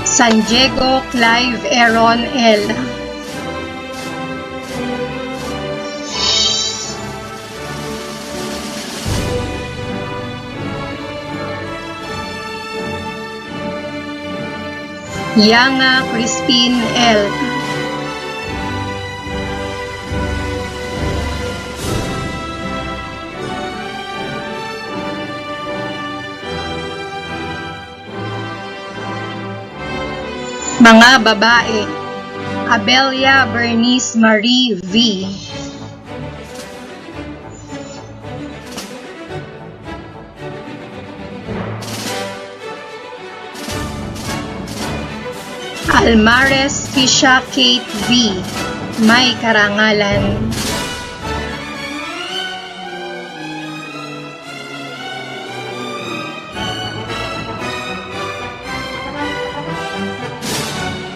San Diego Clive Aaron L. Yanga Crispin L. Mga babae, Abelia Bernice Marie V. Almares Fisha Kate V. May karangalan.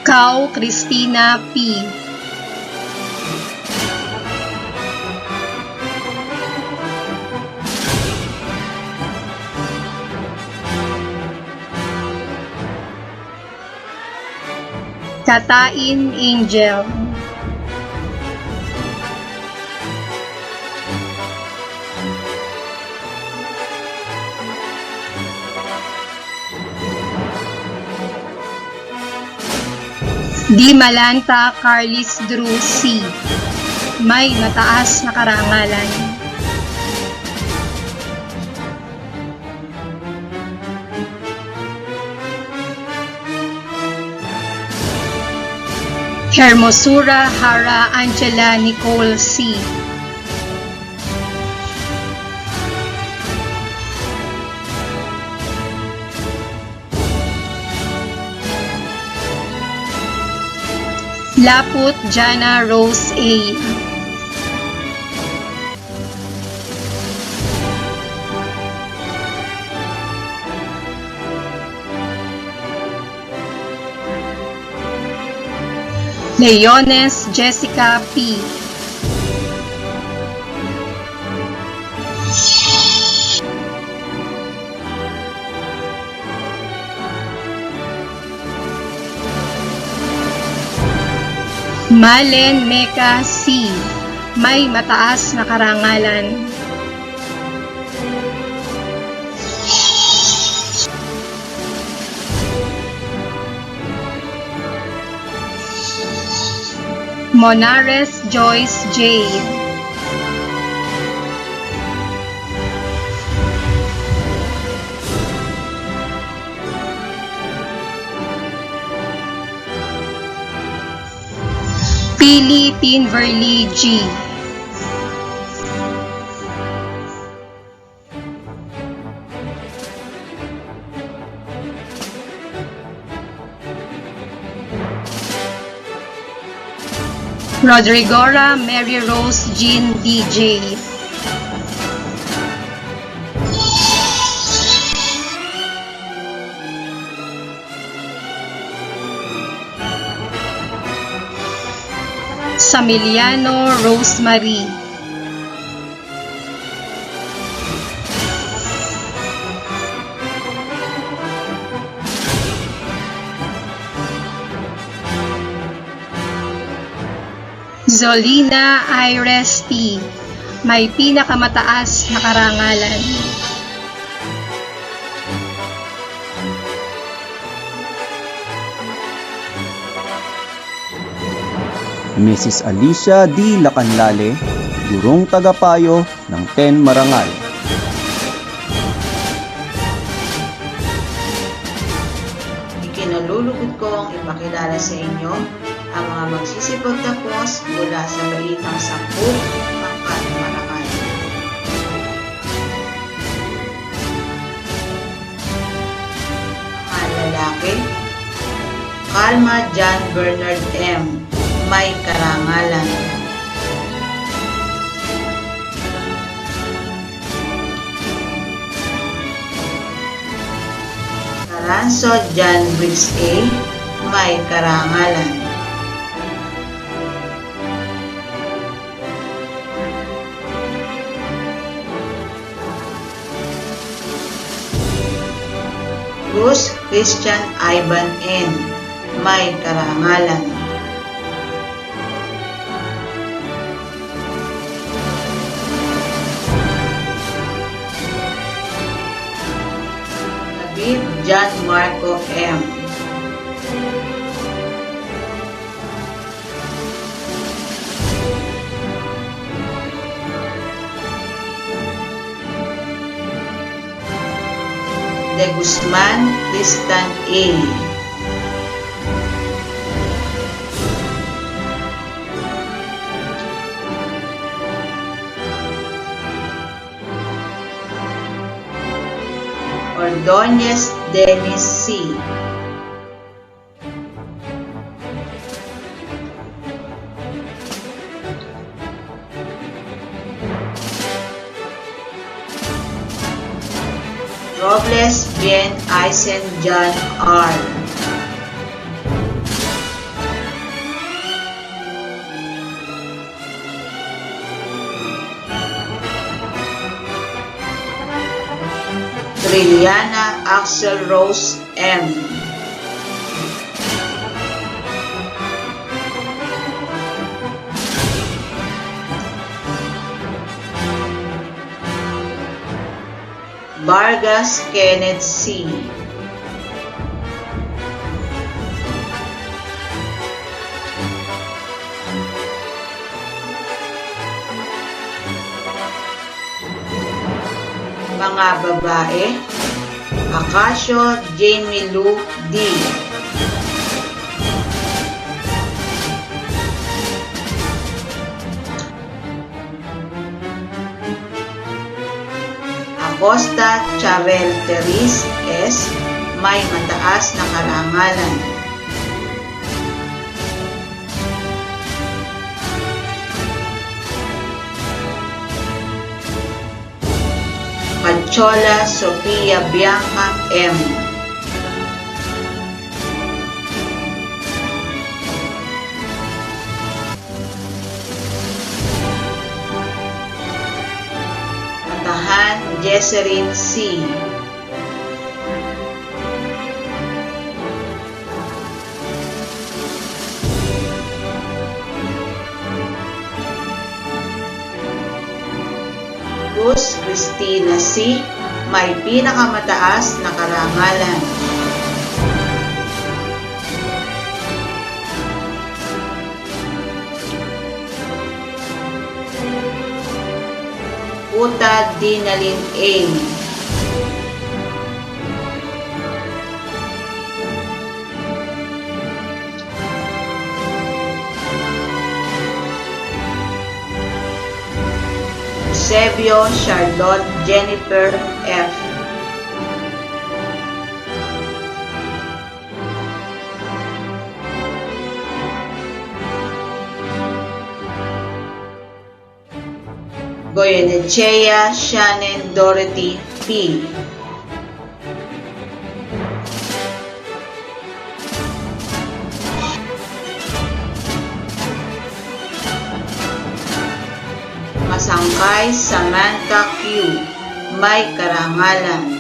Kau Christina P. Katain Angel. Di Malanta Carlis Drew C. May mataas na karangalan. Hermosura Hara Angela Nicole C. Laput Jana Rose A. Leones Jessica P. Malen Mecca C. May mataas na karangalan. Monares Joyce J. Pili Tinverly G. Rodrigora Mary Rose Jean DJ. Samiliano Rosemary. Zolina Ires T. May pinakamataas na karangalan. Mrs. Alicia D. Lacanlale, gurong tagapayo ng 10 Marangal. Ikinalulugod kong ipakilala sa inyo ang mga magsisipagtapos mula sa baitang 10 pangkat Marangal. Mga lalaki, Calma John Bernard M. May karangalan. Corazon John Briggs A. May karangalan. Bruce Christian Ivan N. May karangalan. John Marco M. De Guzman Tristan A. Ordonez Dennis C. Robles Bien Eisen John R. Trilliana Axel Rose M. Vargas Kenneth C. Mga babae, Acacio Jamie Lou D. Acosta Chabel Teris S. May mataas na karangalan. Pachola Sofia Bianca M. Matahan Jesserin C. Cruz Cristina C. May pinakamataas na karangalan. Puta Dinalin A. Eusebio Charlotte Jennifer F. Goyenechea Shannon Dorothy P. Masangkay Samantha Q. May karangalan.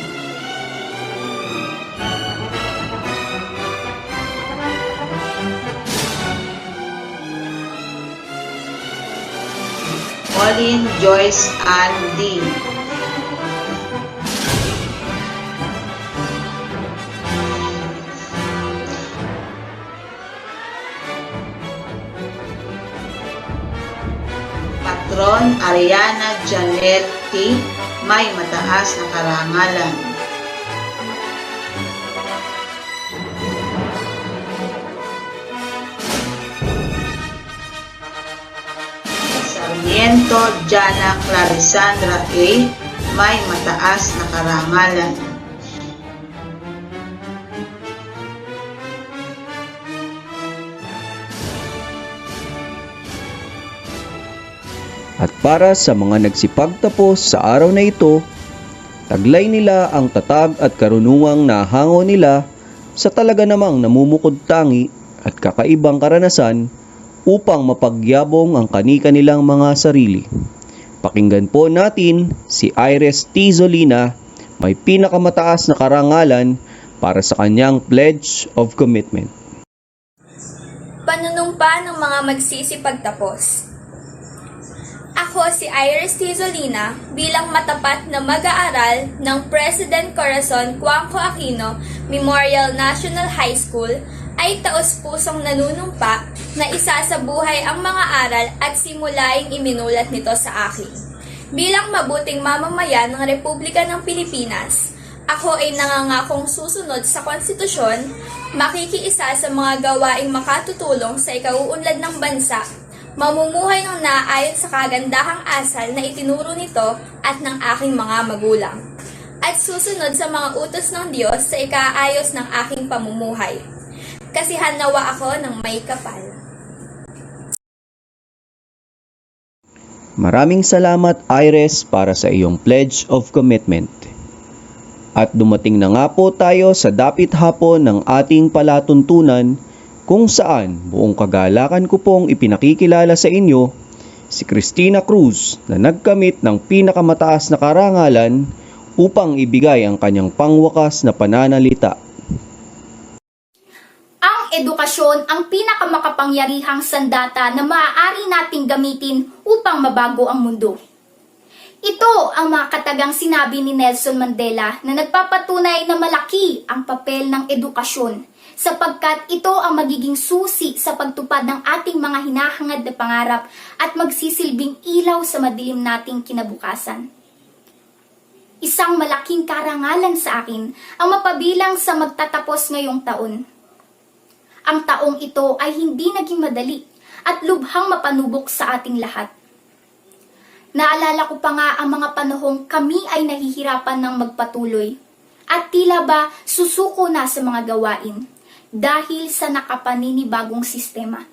Pauline Joyce Ann D. Patron Ariana Janet T. May mataas na karangalan. Sarmiento Jana Clarisandra A. May mataas na karangalan. At para sa mga nagsipagtapos sa araw na ito, taglay nila ang tatag at karunungang nahango nila sa talaga namang namumukod tangi at kakaibang karanasan upang mapagyabong ang kani-kanilang mga sarili. Pakinggan po natin si Iris T. Zolina, may pinakamataas na karangalan para sa kanyang Pledge of Commitment. Panunumpa ng mga magsisipagtapos. Ako si Iris T. Zolina bilang matapat na mag-aaral ng President Corazon Cojuangco-Aquino Memorial National High School ay taos-pusong nanunumpa na isasabuhay ang mga aral at simulaing iminulat nito sa akin. Bilang mabuting mamamayan ng Republika ng Pilipinas, ako ay nangangakong susunod sa konstitusyon, makikiisa sa mga gawaing makatutulong sa ikauunlad ng bansa, mamumuhay ng naayon sa kagandahang asal na itinuro nito at ng aking mga magulang, at susunod sa mga utos ng Diyos sa ikaayos ng aking pamumuhay. Kasihan nawa ako ng may kapal. Maraming salamat, Iris, para sa iyong Pledge of Commitment. At dumating na nga po tayo sa dapit hapon ng ating palatuntunan, kung saan buong kagalakan ko pong ipinakikilala sa inyo si Cristina Cruz na nagkamit ng pinakamataas na karangalan upang ibigay ang kanyang pangwakas na pananalita. Ang edukasyon ang pinakamakapangyarihang sandata na maaari nating gamitin upang mabago ang mundo. Ito ang makatagang sinabi ni Nelson Mandela na nagpapatunay na malaki ang papel ng edukasyon sapagkat ito ang magiging susi sa pagtupad ng ating mga hinahangad na pangarap at magsisilbing ilaw sa madilim nating kinabukasan. Isang malaking karangalan sa akin ang mapabilang sa magtatapos ngayong taon. Ang taong ito ay hindi naging madali at lubhang mapanubok sa ating lahat. Naalala ko pa nga ang mga panahong kami ay nahihirapan ng magpatuloy at tila ba susuko na sa mga gawain dahil sa nakapaninibagong sistema.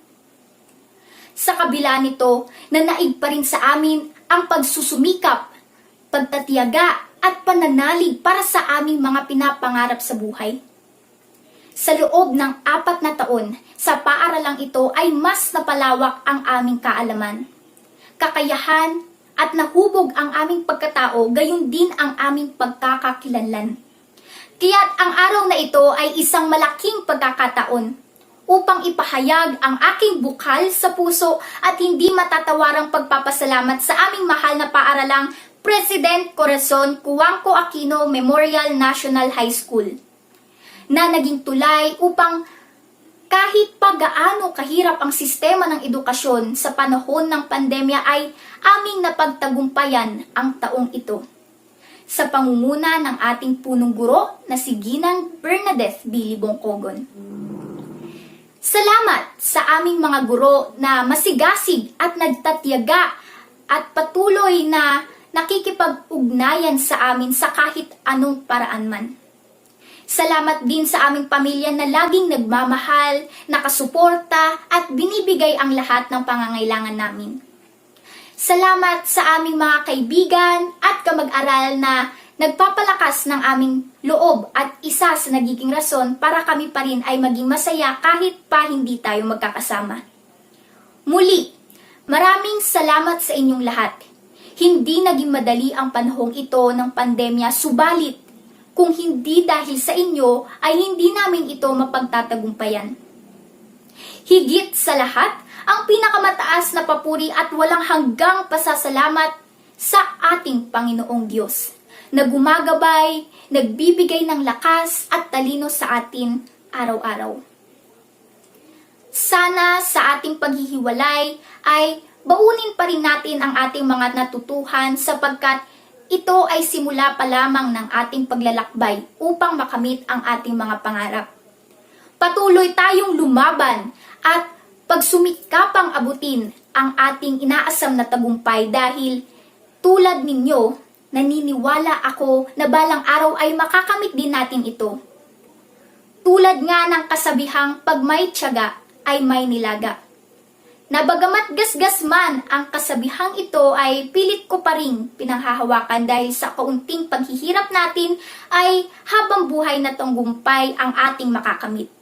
Sa kabila nito, nanaig pa rin sa amin ang pagsusumikap, pagtatiyaga at pananalig para sa aming mga pinapangarap sa buhay. Sa loob ng 4 na taon, sa paaralang ito ay mas napalawak ang aming kaalaman, kakayahan at nahubog ang aming pagkatao, gayon din ang aming pagkakakilanlan. Kaya't ang araw na ito ay isang malaking pagkakataon upang ipahayag ang aking bukal sa puso at hindi matatawarang pagpapasalamat sa aming mahal na paaralang President Corazon Cojuangco-Aquino Memorial National High School na naging tulay upang kahit pa gaano kahirap ang sistema ng edukasyon sa panahon ng pandemya ay aming napagtagumpayan ang taong ito. Sa pangunguna ng ating punong guro na si Ginang Bernadette Bilibong Cogon. Salamat sa aming mga guro na masigasig at nagtatyaga at patuloy na nakikipag-ugnayan sa amin sa kahit anong paraan man. Salamat din sa aming pamilya na laging nagmamahal, nakasuporta at binibigay ang lahat ng pangangailangan namin. Salamat sa aming mga kaibigan at kamag-aral na nagpapalakas ng aming loob at isa sa nagiging rason para kami pa rin ay maging masaya kahit pa hindi tayo magkakasama. Muli, maraming salamat sa inyong lahat. Hindi naging madali ang panahong ito ng pandemya, subalit kung hindi dahil sa inyo ay hindi namin ito mapagtatagumpayan. Higit sa lahat, ang pinakamataas na papuri at walang hanggang pasasalamat sa ating Panginoong Diyos na gumagabay, nagbibigay ng lakas at talino sa atin araw-araw. Sana sa ating paghihiwalay ay baunin pa rin natin ang ating mga natutuhan sapagkat ito ay simula pa lamang ng ating paglalakbay upang makamit ang ating mga pangarap. Patuloy tayong lumaban at pagsumikapang abutin ang ating inaasam na tagumpay dahil tulad ninyo, naniniwala ako na balang araw ay makakamit din natin ito. Tulad nga ng kasabihang pag may tiyaga ay may nilaga. Na bagamat gasgas man ang kasabihang ito ay pilit ko pa rin pinanghahawakan dahil sa kaunting paghihirap natin ay habang buhay na tagumpay ang ating makakamit.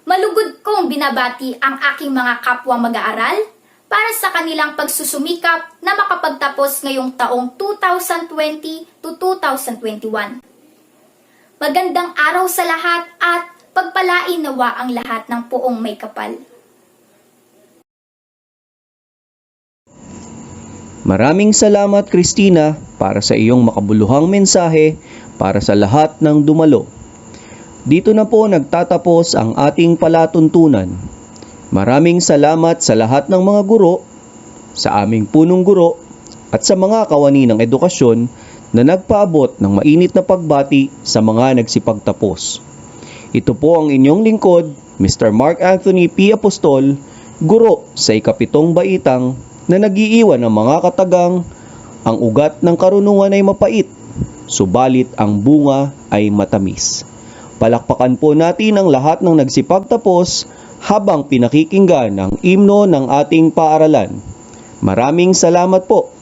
Malugod kong binabati ang aking mga kapwa mag-aaral para sa kanilang pagsusumikap na makapagtapos ngayong taong 2020 to 2021. Magandang araw sa lahat at pagpalain nawa ang lahat ng poong may kapal. Maraming salamat, Christina, para sa iyong makabuluhang mensahe para sa lahat ng dumalo. Dito na po nagtatapos ang ating palatuntunan. Maraming salamat sa lahat ng mga guro, sa aming punong guro, at sa mga kawani ng edukasyon na nagpaabot ng mainit na pagbati sa mga nagsipagtapos. Ito po ang inyong lingkod, Mr. Mark Anthony P. Apostol, guro sa ikapitong baitang na nagiiwan ng mga katagang, ang ugat ng karunungan ay mapait, subalit ang bunga ay matamis. Palakpakan po natin ang lahat ng nagsipagtapos habang pinakikinggan ang himno ng ating paaralan. Maraming salamat po.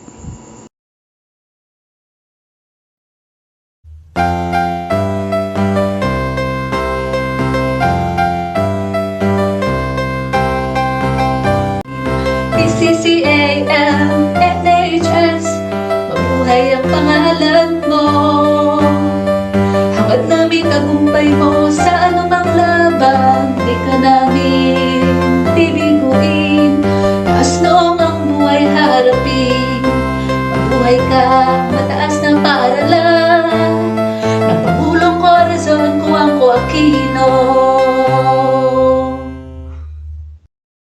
PCCAM-NHS, mabuhay ang pangalan mo. Hangad namin tagumpay mo sa anumang laban, di ka namin bibiguin. Asnong ang buhay harapin, mabuhay ka, mataas ng paaralan.